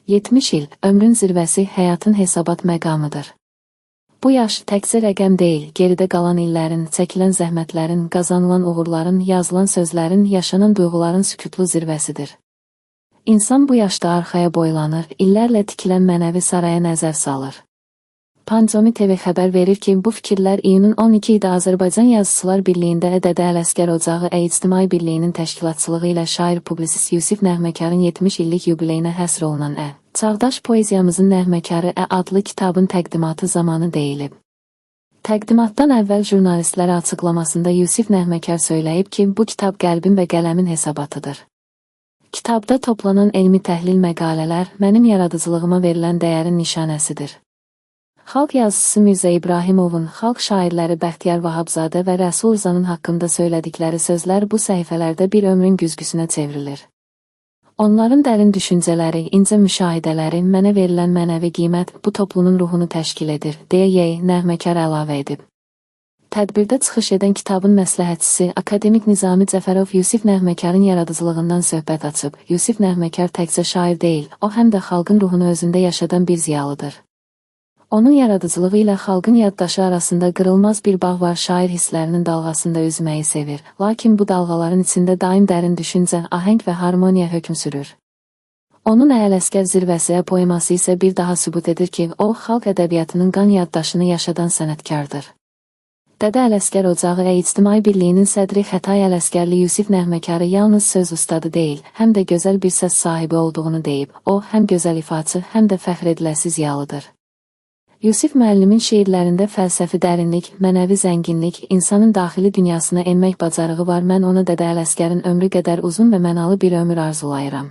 70 il, ömrün zirvəsi, həyatın hesabat məqamıdır. Bu yaş təkcə rəqəm deyil, geridə qalan illərin, çəkilən zəhmətlərin, qazanılan uğurların, yazılan sözlərin, yaşanan duyğuların sükutlu zirvəsidir. İnsan bu yaşda arxaya boylanır, illərlə tikilən mənəvi saraya nəzər salır. Pancomi TV xəbər verir ki, bu fikirlər iyunun 12-də Azərbaycan Yazıçılar Birliyində Dədə Ələsgər Ocağı İctimai Birliyinin təşkilatçılığı ilə şair publisist Yusif Nəğməkarın 70 illik yubileyinə həsr olunan Çağdaş Poeziyamızın Nəğməkarı adlı kitabın təqdimatı zamanı deyilib. Təqdimatdan əvvəl jurnalistlərə açıqlamasında Yusif Nəğməkar söyləyib ki, bu kitab qəlbin və qələmin hesabatıdır. Kitabda toplanan elmi təhlil məqalələr mənim yaradıcılığıma verilən dəyərin nişanəsidir. Xalq yazıçısı Mirzə İbrahimovun, xalq şairləri Bəxtiyar Vahabzadə və Rəsul Rzanın haqqında söylədikləri sözlər bu səhifələrdə bir ömrün güzgüsünə çevrilir. Onların dərin düşüncələri, incə müşahidələri, mənə verilən mənəvi qiymət bu toplumun ruhunu təşkil edir, deyə Nəğməkar əlavə edib. Tədbirdə çıxış edən kitabın məsləhətçisi, akademik Nizami Cəfərov Yusif Nəğməkarın yaradıcılığından söhbət açıb. Yusif Nəğməkar təkcə şair deyil, o həm də xalqın ruhunu özündə yaşadan bir ziyalıdır. Onun yaradıcılığı ilə xalqın yaddaşı arasında qırılmaz bir bağ var, şair hisslərinin dalğasında üzməyi sevir. Lakin bu dalğaların içində daim dərin düşüncə, ahəng və harmoniya hökm sürür. Onun Ələsgər zirvəsi poeması isə bir daha sübut edir ki, o, xalq ədəbiyyatının qan yaddaşını yaşadan sənətkardır. Dədə Ələsgər Ocağı İctimai Birliyinin sədri Xətay Ələsgərli Yusif Nəğməkarı yalnız söz ustadı deyil, həm də gözəl bir səs sahibi olduğunu deyib. O, həm gözəl ifaçı, həm də fəxr ediləsi ziyalıdır. Yusif müəllimin şeirlərində fəlsəfi dərinlik, mənəvi zənginlik, insanın daxili dünyasına enmək bacarığı var. Mən ona Dədə Ələsgərin ömrü qədər uzun və mənalı bir ömür arzulayıram.